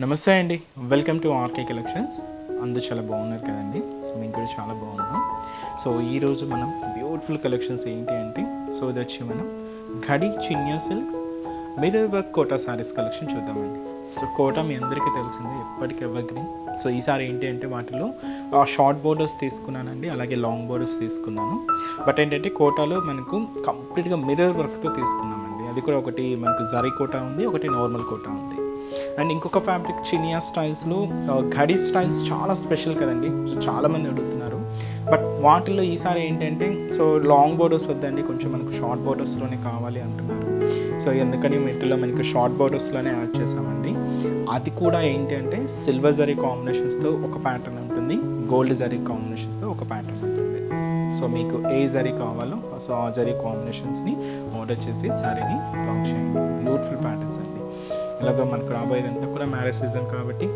నమస్తే అండి. Welcome to RK collections. అందరూ చాలా బాగున్నారు కదండి. సో మేము కూడా చాలా బాగున్నాం. సో ఈరోజు మనం బ్యూటిఫుల్ కలెక్షన్స్ ఏంటి అంటే ఇది వచ్చి మనం ఘడి Chiniya silks mirror work Kota saris collection చూద్దామండి. సో కోటా మీ అందరికీ తెలిసిందే, ఎప్పటికీ ఎవర్గ్రీన్. సో ఈసారి ఏంటి అంటే వాటిలో షార్ట్ బోర్డర్స్ తీసుకున్నానండి, అలాగే లాంగ్ బోర్డర్స్ తీసుకున్నాను. బట్ ఏంటంటే కోటాలో మనకు కంప్లీట్గా మిర్రర్ వర్క్తో తీసుకున్నామండి. అది కూడా ఒకటి మనకు జరీ కోటా ఉంది, ఒకటి నార్మల్ కోటా ఉంది. అండ్ ఇంకొక ఫ్యాబ్రిక్ చినియా స్టైల్స్లో ఘడి స్టైల్స్ చాలా స్పెషల్ కదండి. సో చాలామంది అడుగుతున్నారు. బట్ వాటిల్లో ఈసారి ఏంటంటే లాంగ్ బోర్డర్స్ వద్దండి, కొంచెం మనకు షార్ట్ బోర్డర్స్లోనే కావాలి అంటున్నారు. సో ఎందుకని వీటిలో మనకు షార్ట్ బోర్డర్స్లోనే యాడ్ చేసామండి. అది కూడా ఏంటి అంటే సిల్వర్ జరీ కాంబినేషన్స్తో ఒక ప్యాటర్న్ ఉంటుంది, గోల్డ్ జరీ కాంబినేషన్స్తో ఒక ప్యాటర్న్ ఉంటుంది. సో మీకు ఏ జరీ కావాలో ఆ జరీ కాంబినేషన్స్ని ఆర్డర్ చేసి శారీని లాంచ్ చేయండి. బ్యూటిఫుల్ ప్యాటర్న్స్ అండి. ఇలాగ మనకు రాబోయేదంతా కూడా మ్యారేజ్ సీజన్ కాబట్టి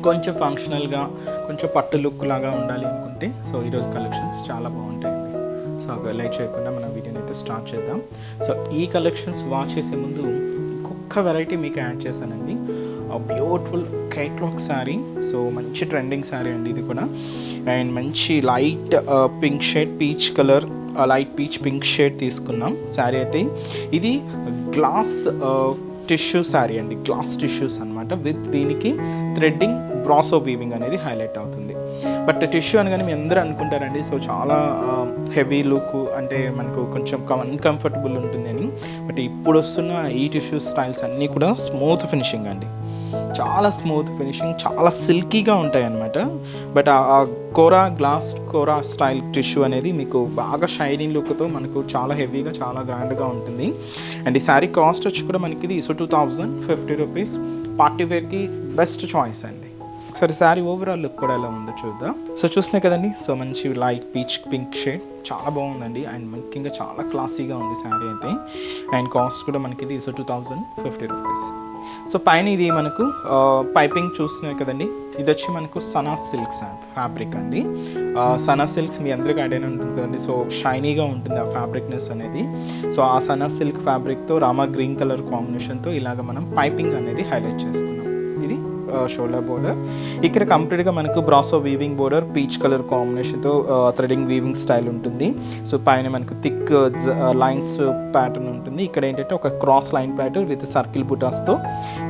కొంచెం ఫంక్షనల్గా, కొంచెం పట్టు లుక్ లాగా ఉండాలి అనుకుంటే ఈరోజు కలెక్షన్స్ చాలా బాగుంటాయండి. లైట్ చేయకుండా మనం వీడియోని అయితే స్టార్ట్ చేద్దాం. ఈ కలెక్షన్స్ వాచ్ చేసే ముందు ఇంకొక వెరైటీ మీకు యాడ్ చేశానండి. Beautiful catalogue sari. మంచి ట్రెండింగ్ శారీ అండి ఇది కూడా. అండ్ మంచి light pink shade, peach colour, light peach pink shade తీసుకున్నాం శారీ అయితే. ఇది గ్లాస్ టిష్యూ శారీ అండి, గ్లాస్ టిష్యూస్ అనమాట. విత్ దీనికి థ్రెడ్డింగ్, బ్రాసో వీవింగ్ అనేది హైలైట్ అవుతుంది. బట్ టిష్యూ అనగానే మీ అందరూ అనుకుంటారండి చాలా హెవీ లుక్ అంటే మనకు కొంచెం అన్కంఫర్టబుల్ ఉంటుంది అని. బట్ ఇప్పుడు వస్తున్న ఈ టిష్యూ స్టైల్స్ అన్నీ కూడా స్మూత్ ఫినిషింగ్ అండి, చాలా స్మూత్ ఫినిషింగ్, చాలా సిల్కీగా ఉంటాయి అన్నమాట. బట్ ఆ గ్లాస్ కోరా స్టైల్ టిష్యూ అనేది మీకు బాగా షైనింగ్ లుక్తో మనకు చాలా హెవీగా, చాలా గ్రాండ్గా ఉంటుంది. అండ్ ఈ శారీ కాస్ట్ వచ్చి కూడా మనకి ఇది 2050 రూపీస్. పార్టీ వేర్కి బెస్ట్ చాయిస్ అండి. ఒకసారి శారీ ఓవరాల్ లుక్ కూడా ఎలా ఉందో చూద్దాం. చూస్తున్నాయి కదండి. మంచి లైట్ పీచ్ పింక్ షేడ్, చాలా బాగుందండి. అండ్ ముఖ్యంగా చాలా క్లాసీగా ఉంది శారీ అయితే. అండ్ కాస్ట్ కూడా మనకి ఇది 2050 రూపీస్. పైన ఇది మనకు పైపింగ్ చూస్తున్నాయి కదండి. ఇది వచ్చి మనకు సనా సిల్క్స్ ఫ్యాబ్రిక్ అండి. సనా సిల్క్స్ మీ అందరికీ ఐడియా ఉంటుంది కదండి. షైనీగా ఉంటుంది ఆ ఫ్యాబ్రిక్నెస్ అనేది. ఆ సనా సిల్క్ ఫ్యాబ్రిక్తో రామా గ్రీన్ కలర్ కాంబినేషన్తో ఇలాగ మనం పైపింగ్ అనేది హైలైట్ చేసుకున్నాం. ఇది షోల్డర్ బోర్డర్. ఇక్కడ కంప్లీట్గా మనకు brasso weaving border, peach colour కాంబినేషన్తో థ్రెడింగ్ వీవింగ్ స్టైల్ ఉంటుంది. పైన మనకు థిక్ లైన్స్ ప్యాటర్న్ ఉంటుంది. ఇక్కడ ఏంటంటే ఒక cross line pattern with circle బుటాస్తో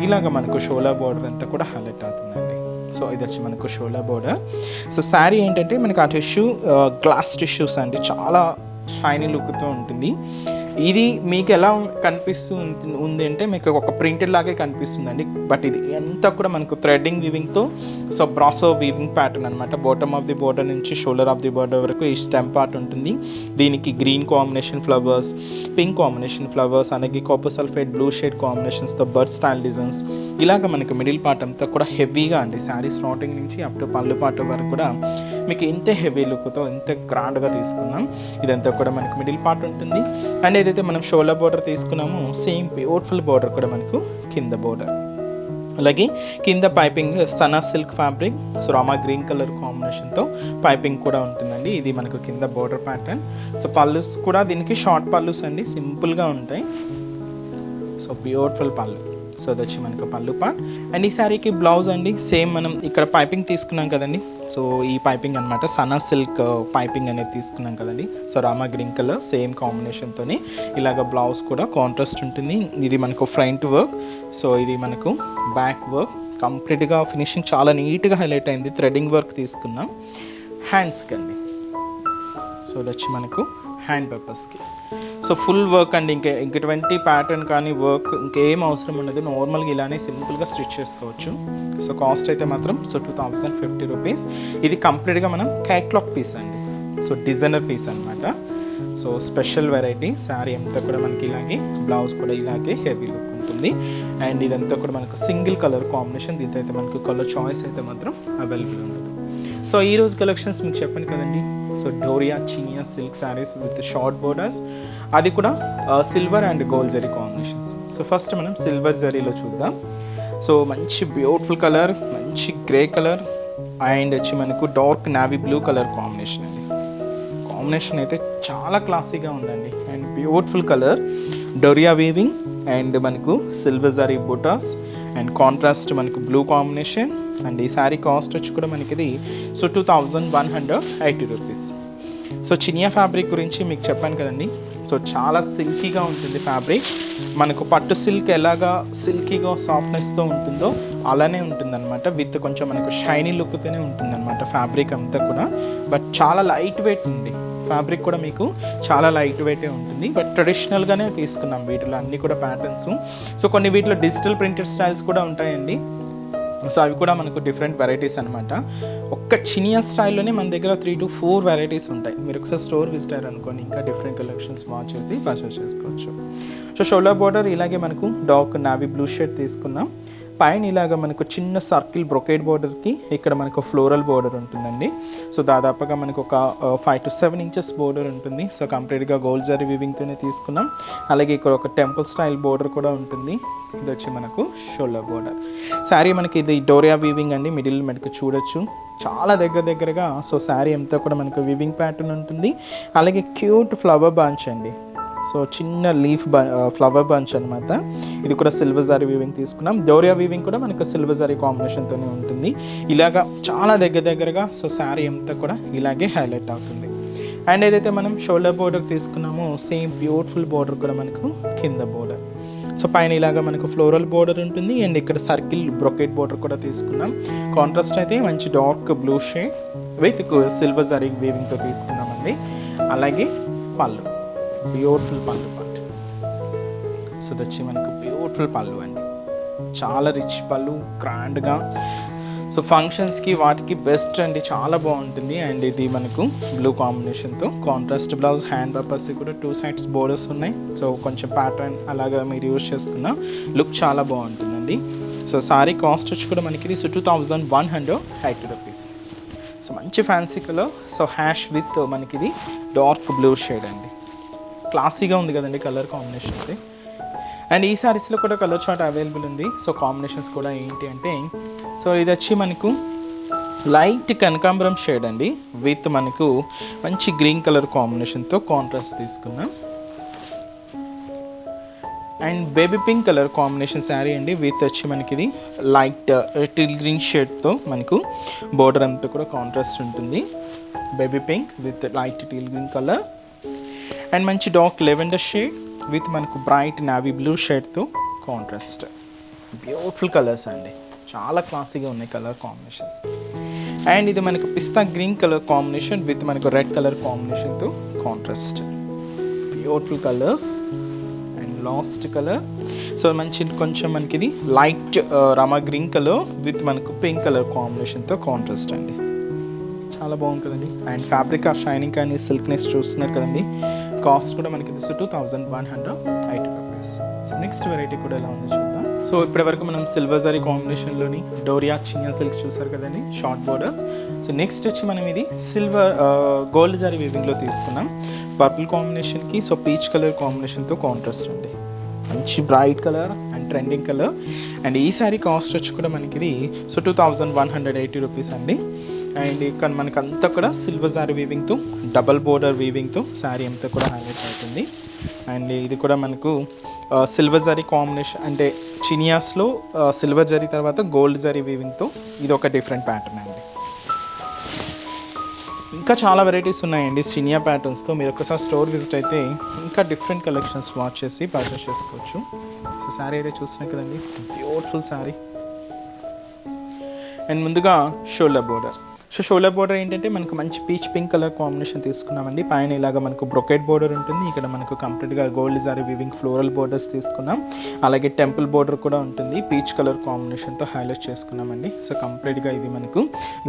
ఇలాగ మనకు షోల్డర్ బోర్డర్ అంతా కూడా హైలైట్ అవుతుందండి. ఇది వచ్చి మనకు షోల్డర్ బోర్డర్. శారీ ఏంటంటే మనకు ఆ టిష్యూ గ్లాస్ టిష్యూస్ అండి, చాలా షైనీ లుక్తో ఉంటుంది. ఇది మీకు ఎలా కనిపిస్తూ ఉంది అంటే మీకు ఒక ప్రింటెడ్ లాగే కనిపిస్తుందండి. బట్ ఇది అంతా కూడా మనకు థ్రెడ్డింగ్ వీవింగ్తో బ్రాసో వీవింగ్ ప్యాటర్న్ అనమాట. బాటమ్ ఆఫ్ ది బోర్డర్ నుంచి షోల్డర్ ఆఫ్ ది బోర్డర్ వరకు ఈ స్టెమ్ పార్ట్ ఉంటుంది. దీనికి green combination flowers, pink combination flowers, అలాగే కాపర్ సల్ఫేట్ బ్లూ షేడ్ కాంబినేషన్స్తో బర్డ్ స్టైల్ డిజైన్స్. ఇలాగ మనకు మిడిల్ పార్ట్ అంతా కూడా హెవీగా అండి. శారీ స్టార్టింగ్ నుంచి అప్ టు పళ్ళు పార్ట్ వరకు కూడా మీకు ఇంత హెవీ లుక్తో, ఇంత గ్రాండ్గా తీసుకున్నాం. ఇదంతా కూడా మనకు మిడిల్ పార్ట్ ఉంటుంది. అండ్ ఏదైతే మనం షోల్డర్ బోర్డర్ తీసుకున్నామో సేమ్ బ్యూటిఫుల్ బోర్డర్ కూడా మనకు కింద బోర్డర్. అలాగే కింద piping Sana silk fabric, Rama green colour కాంబినేషన్తో పైపింగ్ కూడా ఉంటుందండి. ఇది మనకు కింద బోర్డర్ ప్యాటర్న్. పల్లూస్ కూడా దీనికి షార్ట్ పల్లూస్ అండి, సింపుల్గా ఉంటాయి. బ్యూటిఫుల్ పళ్ళు. అది వచ్చి మనకు పళ్ళు పార్ట్. అండ్ ఈ శారీకి బ్లౌజ్ అండి సేమ్ మనం ఇక్కడ పైపింగ్ తీసుకున్నాం కదండి. ఈ పైపింగ్ అనమాట సనా సిల్క్ పైపింగ్ అనేది తీసుకున్నాం కదండి. రామా గ్రీన్ కలర్ సేమ్ కాంబినేషన్తోనే ఇలాగ బ్లౌజ్ కూడా కాంట్రాస్ట్ ఉంటుంది. ఇది మనకు ఫ్రంట్ వర్క్, ఇది మనకు బ్యాక్ వర్క్. కంప్లీట్గా ఫినిషింగ్ చాలా నీట్గా హైలైట్ అయింది. థ్రెడ్డింగ్ వర్క్ తీసుకున్నాం. హ్యాండ్స్కి అండి. అది వచ్చి మనకు హ్యాండ్ పర్పస్కి. ఫుల్ వర్క్ అండి. ఇంకెటువంటి ప్యాటర్న్ కానీ వర్క్ ఇంకేం అవసరం ఉండదు. నార్మల్గా ఇలానే సింపుల్గా స్టిచ్ చేసుకోవచ్చు. కాస్ట్ అయితే మాత్రం 2050 రూపీస్. ఇది కంప్లీట్గా మనం క్యాట్లాగ్ పీస్ అండి. డిజైనర్ పీస్ అనమాట. Special variety. శారీ అంతా కూడా మనకి ఇలాగే, బ్లౌజ్ కూడా ఇలాగే హెవీ లుక్ ఉంటుంది. అండ్ ఇదంతా కూడా మనకు సింగిల్ కలర్ కాంబినేషన్. దీంతో అయితే మనకు కలర్ చాయిస్ అయితే మాత్రం అవైలబుల్ ఉండదు. ఈరోజు కలెక్షన్స్ మీకు చెప్పాను కదండి. Doria Chiniya silk saris with short borders, అది కూడా silver and gold zari combinations. First మనం సిల్వర్ జరీలో చూద్దాం. మంచి బ్యూటిఫుల్ కలర్, మంచి గ్రే కలర్ అండ్ వచ్చి మనకు dark navy blue colour combination అండి. కాంబినేషన్ అయితే చాలా క్లాసీగా ఉందండి. And beautiful colour, Doria weaving and మనకు silver zari butas and contrast మనకు బ్లూ కాంబినేషన్. అండ్ ఈ శారీ కాస్ట్ వచ్చి కూడా మనకి ఇది so 2180 rupees. So Chiniya fabric గురించి మీకు చెప్పాను కదండి. సో చాలా సిల్కీగా ఉంటుంది ఫ్యాబ్రిక్. మనకు పట్టు సిల్క్ ఎలాగా సిల్కీగా సాఫ్ట్నెస్తో ఉంటుందో అలానే ఉంటుందన్నమాట. విత్ కొంచెం మనకు షైనీ లుక్తోనే ఉంటుందన్నమాట ఫ్యాబ్రిక్ అంతా కూడా. బట్ చాలా లైట్ వెయిట్ ఉంది ఫ్యాబ్రిక్ కూడా, మీకు చాలా లైట్ వెయిటే ఉంటుంది. బట్ ట్రెడిషనల్గానే తీసుకున్నాం వీటిలో అన్నీ కూడా ప్యాటర్న్స్. సో కొన్ని వీటిలో డిజిటల్ ప్రింటెడ్ స్టైల్స్ కూడా ఉంటాయండి. సో అవి కూడా మనకు డిఫరెంట్ వెరైటీస్ అనమాట. ఒక్క చినియా స్టైల్లోనే మన దగ్గర 3 to 4 వెరైటీస్ ఉంటాయి. మీరు ఒకసారి స్టోర్ విజిట్ అయ్యారు అనుకోండి, ఇంకా డిఫరెంట్ కలెక్షన్స్ వాచ్ చేసి పర్చేస్ చేసుకోవచ్చు. సో షోల్డర్ బోర్డర్ ఇలాగే మనకు డార్క్ నావీ బ్లూ షేడ్ తీసుకున్నాం. పైన ఇలాగ మనకు చిన్న సర్కిల్ బ్రొకేడ్ బోర్డర్కి ఇక్కడ మనకు ఫ్లోరల్ బోర్డర్ ఉంటుందండి. సో దాదాపుగా మనకు ఒక 5 to 7 ఇంచెస్ బోర్డర్ ఉంటుంది. సో కంప్లీట్గా గోల్డ్ జరీ వీవింగ్తోనే తీసుకున్నాం. అలాగే ఇక్కడ ఒక టెంపుల్ స్టైల్ బోర్డర్ కూడా ఉంటుంది. ఇది వచ్చి మనకు షోల్డర్ బోర్డర్. శారీ మనకి ఇది డోరియా వీవింగ్ అండి. మిడిల్ మనకు చూడొచ్చు చాలా దగ్గరగా. సో శారీ అంతా కూడా మనకు వీవింగ్ ప్యాటర్న్ ఉంటుంది. అలాగే క్యూట్ ఫ్లవర్ బంచ్ అండి. సో చిన్న లీఫ్ ఫ్లవర్ బంచ్ అనమాట. ఇది కూడా సిల్వర్ జరీ వీవింగ్ తీసుకున్నాం. డోరియా వీవింగ్ కూడా మనకు సిల్వర్ జరీ కాంబినేషన్తోనే ఉంటుంది. ఇలాగా చాలా దగ్గరగా సో శారీ అంతా కూడా ఇలాగే హైలైట్ అవుతుంది. అండ్ ఏదైతే మనం షోల్డర్ బోర్డర్ తీసుకున్నామో సేమ్ బ్యూటిఫుల్ బోర్డర్ కూడా మనకు కింద బోర్డర్. సో పైన ఇలాగా మనకు ఫ్లోరల్ బోర్డర్ ఉంటుంది. అండ్ ఇక్కడ సర్కిల్ బ్రొకెట్ బోర్డర్ కూడా తీసుకున్నాం. కాంట్రాస్ట్ అయితే మంచి dark blue shade with silver zari వీవింగ్తో తీసుకున్నామండి. అలాగే పళ్ళు బ్యూటిఫుల్ పళ్ళు పార్ట్. సో ఇది వచ్చి మనకు బ్యూటిఫుల్ పళ్ళు అండి. చాలా రిచ్ పళ్ళు, గ్రాండ్గా. సో ఫంక్షన్స్కి వాటికి బెస్ట్ అండి, చాలా బాగుంటుంది. అండ్ ఇది మనకు బ్లూ కాంబినేషన్తో కాంట్రాస్ట్ బ్లౌజ్. హ్యాండ్ పర్పస్ కూడా 2 sides బోర్డర్స్ ఉన్నాయి. సో కొంచెం ప్యాటర్న్ అలాగా మీరు యూజ్ చేసుకున్న లుక్ చాలా బాగుంటుందండి. సో సారీ కాస్ట్ వచ్చి కూడా మనకి ఇది 2180 రూపీస్. సో మంచి fancy colour. So hash with మనకి ఇది డార్క్ బ్లూ షేడ్ అండి. క్లాసీగా ఉంది కదండి కలర్ కాంబినేషన్ అయితే. అండ్ ఈ శారీస్లో కూడా కలర్ చార్ట్ అవైలబుల్ ఉంది. సో కాంబినేషన్స్ కూడా ఏంటి అంటే, సో ఇది వచ్చి మనకు లైట్ కనకాంబరం షేడ్ అండి విత్ మనకు మంచి గ్రీన్ కలర్ కాంబినేషన్తో కాంట్రాస్ట్ తీసుకున్నాం. And baby pink colour combination sari అండి విత్ వచ్చి మనకి ఇది లైట్ టిల్ గ్రీన్ షేడ్తో మనకు బోర్డర్ అంతా కూడా కాంట్రాస్ట్ ఉంటుంది. Baby pink with light teal green colour. And మంచి డార్క్ లెవెండర్ షేడ్ విత్ మనకు బ్రైట్ నావీ బ్లూ షేడ్తో కాంట్రాస్ట్. బ్యూటిఫుల్ కలర్స్ అండి, చాలా క్లాసీగా ఉన్నాయి కలర్ కాంబినేషన్స్. అండ్ ఇది మనకు pista green colour combination with మనకు రెడ్ కలర్ కాంబినేషన్తో contrast. Beautiful colours. And last colour so మంచి కొంచెం మనకి ఇది light Rama green colour with మనకు పింక్ కలర్ కాంబినేషన్తో కాంట్రాస్ట్ అండి. చాలా బాగుంది కదండి. అండ్ ఫ్యాబ్రిక్ ఆ షైనింగ్ కానీ సిల్క్నెస్ చూస్తున్నారు కదండి. కాస్ట్ కూడా మనకి ఇది 2180 రూపీస్. సో నెక్స్ట్ వెరైటీ కూడా ఎలా ఉందో చూద్దాం. సో ఇప్పటివరకు మనం సిల్వర్ జరీ కాంబినేషన్లోని డోరియా చినియా సిల్క్స్ చూసారు కదండి, షార్ట్ బోర్డర్స్. సో నెక్స్ట్ వచ్చి మనం ఇది సిల్వర్ గోల్డ్ జరీ వీవింగ్లో తీసుకున్నాం. పర్పుల్ కాంబినేషన్కి సో పీచ్ కలర్ కాంబినేషన్తో కాంట్రాస్ట్ అండి. మంచి bright colour and trending colour. And ఈ శారీ కాస్ట్ వచ్చి కూడా మనకి ఇది సో 2180 రూపీస్ అండి. అండ్ ఇక్కడ మనకి అంతా కూడా సిల్వర్ జరీ వీవింగ్తో డబల్ బోర్డర్ వీవింగ్తో శారీ అంతా కూడా హైలైట్ అవుతుంది. అండ్ ఇది కూడా మనకు సిల్వర్ జరీ కాంబినేషన్ అంటే చినియాస్లో సిల్వర్ జరీ తర్వాత గోల్డ్ జరీ వీవింగ్తో ఇది ఒక డిఫరెంట్ ప్యాటర్న్ అండి. ఇంకా చాలా వెరైటీస్ ఉన్నాయండి చినియా ప్యాటర్న్స్తో. మీరు ఒకసారి స్టోర్ విజిట్ అయితే ఇంకా డిఫరెంట్ కలెక్షన్స్ వాచ్ చేసి పర్చేస్ చేసుకోవచ్చు. సో శారీ అయితే చూస్తున్నాయి కదండి, బ్యూటిఫుల్ శారీ. అండ్ ముందుగా shoulder border. So shoulder border ఏంటంటే మనకు మంచి పీచ్ పింక్ కలర్ కాంబినేషన్ తీసుకున్నామండి. పైన ఇలాగ మనకు బ్రొకెట్ బోర్డర్ ఉంటుంది. ఇక్కడ మనకు కంప్లీట్గా gold zari weaving floral borders తీసుకున్నాం. అలాగే టెంపుల్ బోర్డర్ కూడా ఉంటుంది. పీచ్ కలర్ కాంబినేషన్తో హైలైట్ చేసుకున్నామండి. సో కంప్లీట్గా ఇది మనకు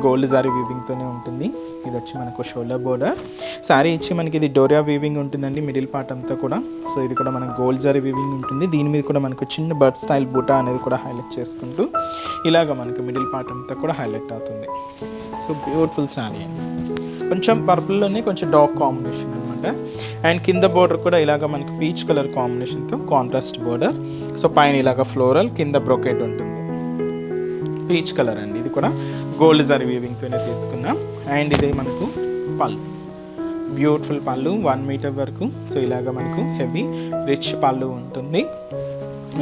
గోల్డ్ జరీ వీవింగ్తోనే ఉంటుంది. ఇది వచ్చి మనకు షోల్డర్ బోర్డర్. శారీ ఇచ్చి మనకి ఇది డోరియా వీవింగ్ ఉంటుందండి మిడిల్ పార్ట్ అంతా కూడా. సో ఇది కూడా మనకు గోల్డ్ జరీ వీవింగ్ ఉంటుంది. దీని మీద కూడా మనకు చిన్న బర్డ్ స్టైల్ బూటా అనేది కూడా హైలైట్ చేసుకుంటూ ఇలాగ మనకు మిడిల్ పార్ట్ అంతా కూడా హైలైట్ అవుతుంది. సో బ్యూటిఫుల్ శారీ అండి. కొంచెం పర్పుల్లోనే కొంచెం డార్క్ కాంబినేషన్ అనమాట. అండ్ కింద బోర్డర్ కూడా ఇలాగ మనకు పీచ్ కలర్ కాంబినేషన్తో కాంట్రాస్ట్ బోర్డర్. సో పైన ఇలాగ ఫ్లోరల్, కింద బ్రొకెట్ ఉంటుంది. పీచ్ కలర్ అండి. ఇది కూడా గోల్డ్ జరీ వీవింగ్తోనే తీసుకున్నాం. అండ్ ఇదే మనకు పళ్ళు, బ్యూటిఫుల్ పళ్ళు 1 మీటర్ వరకు. సో ఇలాగ మనకు హెవీ రిచ్ పళ్ళు ఉంటుంది.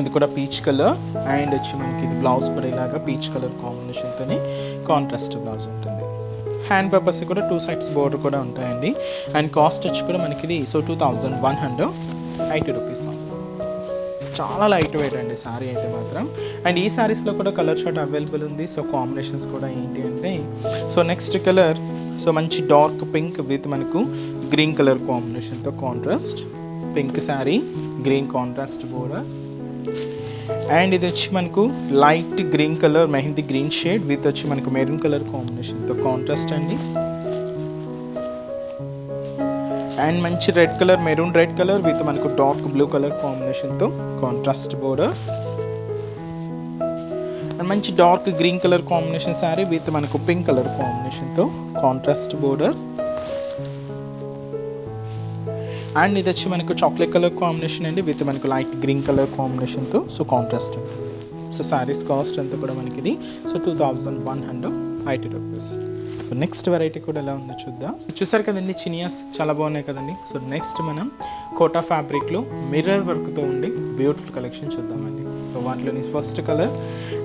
ఇది కూడా పీచ్ కలర్ అండ్ వచ్చి మనకి ఇది బ్లౌజ్ కూడా ఇలాగా పీచ్ కలర్ కాంబినేషన్తోనే కాంట్రాస్ట్ బ్లౌజ్ ఉంటుంది. హ్యాండ్ పర్పస్ కూడా 2 సైడ్స్ బోర్డర్ కూడా ఉంటాయండి. అండ్ కాస్ట్ వచ్చి కూడా మనకి ఇది 2180 రూపీస్. చాలా లైట్ వెయిట్ అండి శారీ అయితే మాత్రం. అండ్ ఈ శారీస్లో కూడా కలర్ షార్ట్ అవైలబుల్ ఉంది. సో కాంబినేషన్స్ కూడా ఏంటి అంటే సో నెక్స్ట్ కలర్ సో మంచి డార్క్ పింక్ విత్ మనకు గ్రీన్ కలర్ కాంబినేషన్తో contrast pink sari, green contrast border. And ఇది వచ్చి మనకు light green colour mehndi green shade with వచ్చి మనకు మెరూన్ కలర్ కాంబినేషన్తో కాంట్రాస్ట్ అండి. అండ్ మంచి red colour maroon red colour with మనకు డార్క్ బ్లూ కలర్ కాంబినేషన్తో కాంట్రాస్ట్ బోర్డర్. అండ్ మంచి dark green colour combination sari with మనకు పింక్ కలర్ కాంబినేషన్తో కాంట్రాస్ట్ బోర్డర్. అండ్ ఇది వచ్చి మనకు చాక్లెట్ కలర్ కాంబినేషన్ అండి విత్ మనకు లైట్ గ్రీన్ కలర్ కాంబినేషన్తో సో కాంట్రాస్ట్ ఉంటుంది. సో శారీస్ కాస్ట్ అంతా కూడా మనకి ఇది so 2180 rupees. So next variety కూడా ఎలా ఉందో చూద్దాం. చూసారు కదండి చినియాస్ చాలా బాగున్నాయి కదండి. సో నెక్స్ట్ మనం కోటా ఫ్యాబ్రిక్లో మిర్రర్ వర్క్తో ఉండి బ్యూటిఫుల్ కలెక్షన్ చూద్దామండి. సో వాటిలోని ఫస్ట్ కలర్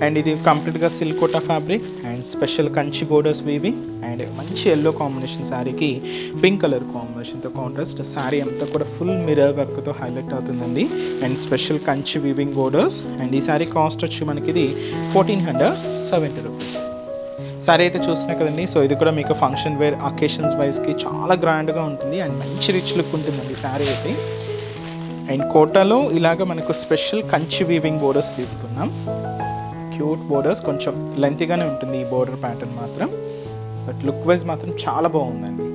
అండ్ ఇది కంప్లీట్గా silk Kota fabric and special Kanchi borders weaving and మంచి ఎల్లో కాంబినేషన్ శారీకి పింక్ కలర్ కాంబినేషన్తో కాంట్రాస్ట్ శారీ అంతా కూడా ఫుల్ మిర్రర్ వర్క్తో హైలైట్ అవుతుందండి. And special Kanchi weaving borders. And ఈ శారీ కాస్ట్ వచ్చి మనకి ఇది 1470 రూపీస్. శారీ అయితే చూస్తున్నాయి కదండి. సో ఇది కూడా మీకు ఫంక్షన్ వేర్ అకేషన్స్ వైజ్కి చాలా గ్రాండ్గా ఉంటుంది అండ్ మంచి రిచ్ లుక్ ఉంటుందండి శారీ అయితే. అండ్ కోటాలో ఇలాగ మనకు స్పెషల్ కంచి వీవింగ్ బోర్డర్స్ తీసుకున్నాం. క్యూట్ బోర్డర్స్, కొంచెం లెంతీగానే ఉంటుంది ఈ బోర్డర్ ప్యాటర్న్ మాత్రం, బట్ లుక్ వైజ్ మాత్రం చాలా బాగుందండి.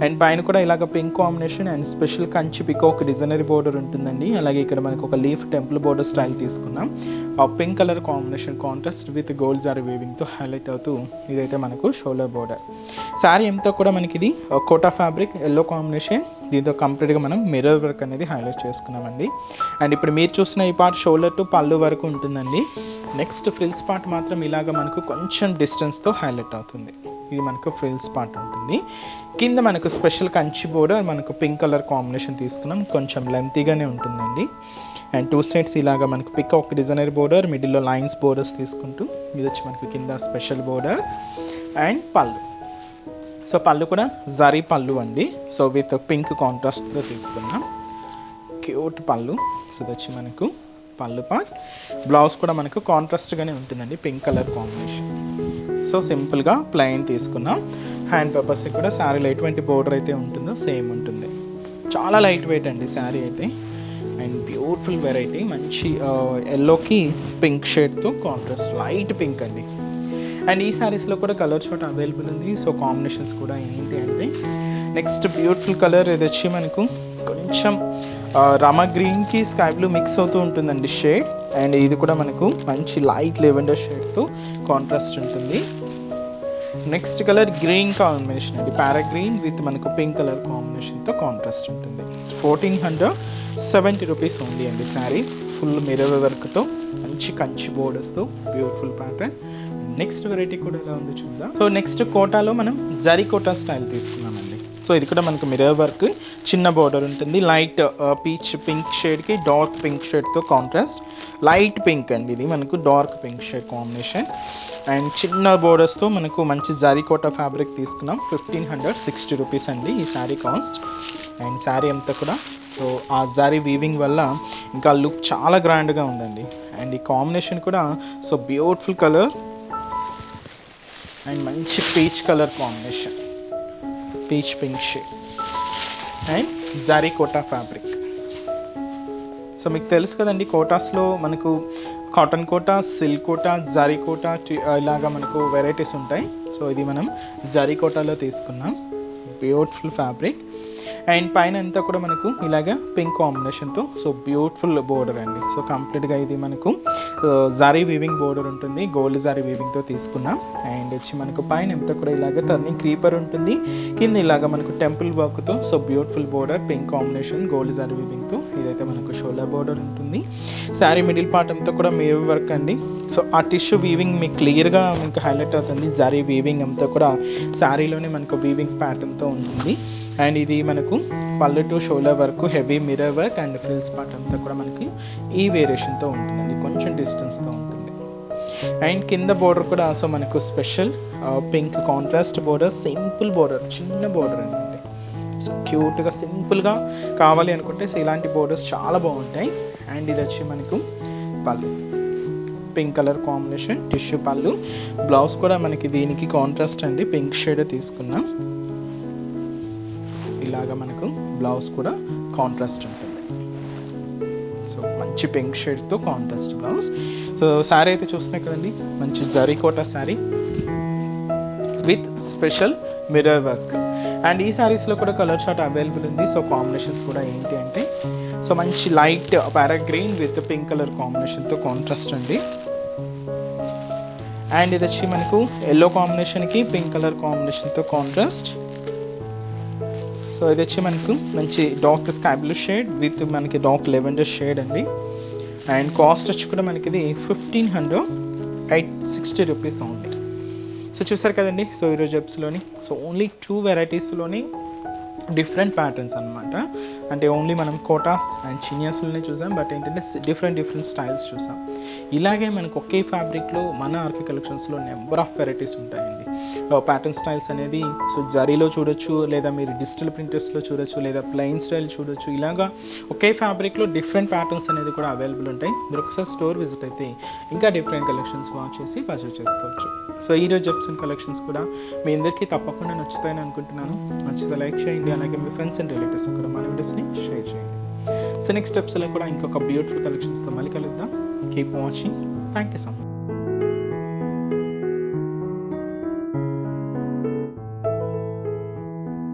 అండ్ పైన కూడా ఇలాగ pink combination and special Kanchi peacock designery border ఉంటుందండి. అలాగే ఇక్కడ మనకు ఒక లీఫ్ టెంపుల్ బోర్డర్ స్టైల్ తీసుకున్నాం. ఆ pink colour combination contrast with gold జారీ వీవింగ్తో హైలైట్ అవుతూ ఇదైతే మనకు షోల్డర్ బోర్డర్. శారీ ఎంతో కూడా మనకి ఇది కోటా ఫ్యాబ్రిక్ ఎల్లో కాంబినేషన్, దీంతో కంప్లీట్గా మనం మిర్రర్ వర్క్ అనేది హైలైట్ చేసుకున్నామండి. అండ్ ఇప్పుడు మీరు చూసిన ఈ పార్ట్ షోల్డర్ టు పళ్ళు వరకు ఉంటుందండి. నెక్స్ట్ ఫ్రిల్స్ పార్ట్ మాత్రం ఇలాగ మనకు కొంచెం డిస్టెన్స్తో హైలైట్ అవుతుంది. ఇది మనకు ఫ్రిల్స్ పార్ట్ ఉంటుంది. కింద మనకు స్పెషల్ కంచి బోర్డర్ మనకు పింక్ కలర్ కాంబినేషన్ తీసుకున్నాం, కొంచెం లెంతీగానే ఉంటుందండి. అండ్ 2 సైడ్స్ ఇలాగా మనకు పికాక్ డిజైనర్ బోర్డర్, మిడిల్లో లైన్స్ బోర్డర్స్ తీసుకుంటూ ఇది వచ్చి మనకు కింద స్పెషల్ బోర్డర్ అండ్ పళ్ళు. సో పళ్ళు కూడా జరీ పళ్ళు అండి. సో విత్ పింక్ కాంట్రాస్ట్తో తీసుకున్నాం క్యూట్ పళ్ళు. సో ఇది వచ్చి మనకు పళ్ళు పార్ట్. బ్లౌజ్ కూడా మనకు కాంట్రాస్ట్గానే ఉంటుందండి, పింక్ కలర్ కాంబినేషన్. సో సింపుల్గా ప్లెయిన్ తీసుకున్నాం. హ్యాండ్ పర్పస్ కూడా శారీలో ఎటువంటి బోర్డర్ అయితే ఉంటుందో సేమ్ ఉంటుంది. చాలా లైట్ వెయిట్ అండి శారీ అయితే. అండ్ బ్యూటిఫుల్ వెరైటీ, మంచి ఎల్లోకి పింక్ షేడ్తో కాంట్రాస్ట్ లైట్ పింక్ అండి. అండ్ ఈ శారీస్లో కూడా కలర్ షార్ట్ అవైలబుల్ ఉంది. సో కాంబినేషన్స్ కూడా ఏంటి అంటే నెక్స్ట్ బ్యూటిఫుల్ కలర్ ఇది వచ్చి మనకు కొంచెం రామా గ్రీన్కి స్కై బ్లూ మిక్స్ అవుతూ ఉంటుందండి షేడ్. అండ్ ఇది కూడా మనకు మంచి లైట్ లెవెండర్ షేడ్తో కాంట్రాస్ట్ ఉంటుంది. నెక్స్ట్ కలర్ గ్రీన్ కాంబినేషన్ అండి, ప్యారా గ్రీన్ విత్ మనకు పింక్ కలర్ కాంబినేషన్తో కాంట్రాస్ట్ ఉంటుంది. 1470 రూపీస్ ఉంది అండి శారీ. ఫుల్ మిర్రర్ వర్క్తో మంచి కంచి బోర్డర్స్తో బ్యూటిఫుల్ ప్యాటర్న్. నెక్స్ట్ వెరైటీ కూడా ఎలా ఉందో చూద్దాం. సో నెక్స్ట్ కోటాలో మనం జరీ కోటా స్టైల్ తీసుకున్నామండి. సో ఇది కూడా మనకు మిర్రర్ వర్క్, చిన్న బోర్డర్ ఉంటుంది. లైట్ పీచ్ పింక్ షేడ్కి డార్క్ పింక్ షేడ్తో కాంట్రాస్ట్ లైట్ పింక్ అండి. ఇది మనకు dark pink shade combination and చిన్న బోర్డర్స్తో మనకు మంచి జరీ కోటా ఫ్యాబ్రిక్ తీసుకున్నాం. 1560 రూపీస్ అండి ఈ శారీ కాస్ట్. అండ్ శారీ అంతా కూడా సో ఆ జరీ వీవింగ్ వల్ల ఇంకా లుక్ చాలా గ్రాండ్గా ఉందండి. అండ్ ఈ కాంబినేషన్ కూడా సో బ్యూటిఫుల్ కలర్ అండ్ మంచి peach colour combination, peach pink shade and zari Kota fabric. So మీకు తెలుసు కదండి కోటాస్లో మనకు కాటన్ కోటా, సిల్క్ కోటా, జరీ కోటా ఇలాగా మనకు వెరైటీస్ ఉంటాయి. సో ఇది మనం జరీ కోటాలో తీసుకున్నాం. బ్యూటిఫుల్ ఫ్యాబ్రిక్ అండ్ పైన అంతా కూడా మనకు ఇలాగా పింక్ కాంబినేషన్తో సో బ్యూటిఫుల్ బోర్డర్ అండి. సో కంప్లీట్గా ఇది మనకు జరీ వీవింగ్ బోర్డర్ ఉంటుంది, గోల్డ్ జరీ వీవింగ్తో తీసుకున్నాం. అండ్ వచ్చి మనకు పైన అంతా కూడా ఇలాగ టర్నింగ్ క్రీపర్ ఉంటుంది, కింద ఇలాగ మనకు టెంపుల్ వర్క్తో so beautiful border pink combination gold zari వీవింగ్తో ఇదైతే మనకు షోల్డర్ బోర్డర్ ఉంటుంది. శారీ మిడిల్ పార్ట్ అంతా కూడా మిర్రర్ వర్క్ అండి. సో ఆ టిష్యూ వీవింగ్ మీకు క్లియర్గా మీకు హైలైట్ అవుతుంది. జరీ వీవింగ్ అంతా కూడా శారీలోనే మనకు వీవింగ్ ప్యాటర్న్తో ఉంటుంది. అండ్ ఇది మనకు పళ్ళు టు షోల్డర్ వరకు heavy mirror work and frills part అంతా కూడా మనకి ఈ వేరియేషన్తో ఉంటుంది, కొంచెం డిస్టెన్స్తో ఉంటుంది. అండ్ కింద బోర్డర్ కూడా సో మనకు special pink contrast border, simple border, చిన్న బోర్డర్ అండి. సో క్యూట్గా సింపుల్గా కావాలి అనుకుంటే సో ఇలాంటి బోర్డర్స్ చాలా బాగుంటాయి. అండ్ ఇది వచ్చి మనకు పళ్ళు, పింక్ కలర్ కాంబినేషన్ టిష్యూ పళ్ళు. బ్లౌజ్ కూడా మనకి దీనికి కాంట్రాస్ట్ అండి, పింక్ షేడ్ తీసుకున్నాం. ఇలాగా మనకు బ్లౌజ్ కూడా కాంట్రాస్ట్ ఉంటుంది. సో మంచి పింక్ షేడ్తో కాంట్రాస్ట్ బ్లౌజ్. సో శారీ అయితే చూస్తున్నాయి కదండి, మంచి జరీకోట sari with special mirror work. And ఈ శారీస్లో కూడా కలర్ షార్ట్ అవైలబుల్ ఉంది. సో కాంబినేషన్స్ కూడా ఏంటి అంటే సో మంచి light parrot green with pink colour కాంబినేషన్తో కాంట్రాస్ట్ అండి. అండ్ ఇది వచ్చి మనకు ఎల్లో కాంబినేషన్కి పింక్ కలర్ కాంబినేషన్తో కాంట్రాస్ట్. సో ఇది వచ్చి మనకు మంచి dark sky blue shade with మనకి డార్క్ లెవెండర్ షేడ్ అండి. అండ్ కాస్ట్ వచ్చి కూడా మనకి ఇది 1560 రూపీస్ ఓన్లీ. సో చూసారు కదండి, సో ఈరోజు ఎప్స్లోని సో ఓన్లీ 2 వెరైటీస్లోని డిఫరెంట్ ప్యాటర్న్స్ అనమాట. అంటే ఓన్లీ మనం కోటాస్ అండ్ చినియాస్లోనే చూసాం, బట్ ఏంటంటే డిఫరెంట్ స్టైల్స్ చూసాం. ఇలాగే మనకు ఒకే ఫ్యాబ్రిక్లో మన ఆర్కే కలెక్షన్స్లో నెంబర్ ఆఫ్ వెరైటీస్ ఉంటాయండి. ప్యాటర్న్ స్టైల్స్ అనేది సో జరీలో చూడొచ్చు, లేదా మీరు డిజిటల్ ప్రింటర్స్లో చూడొచ్చు, లేదా ప్లెయిన్ స్టైల్ చూడొచ్చు. ఇలాగా ఒకే ఫ్యాబ్రిక్లో డిఫరెంట్ ప్యాటర్న్స్ అనేది కూడా అవైలబుల్ ఉంటాయి. మీరు ఒకసారి స్టోర్ విజిట్ అయితే ఇంకా డిఫరెంట్ కలెక్షన్స్ వాచ్ చేసి పర్చేస్ చేసుకోవచ్చు. సో ఈరోజు ఎప్సన్ కలెక్షన్స్ కూడా మీ అందరికీ తప్పకుండా నచ్చుతాయని అనుకుంటున్నాను. నచ్చితే లైక్ చేయండి, అలాగే మీ ఫ్రెండ్స్ అండ్ రిలేటివ్స్ కూడా మన వీడియోస్ని షేర్ చేయండి. సో నెక్స్ట్ ఎప్స్లో కూడా ఇంకొక బ్యూటిఫుల్ కలెక్షన్స్తో మళ్ళీ కలుద్దాం. Keep watching. Thank you so much.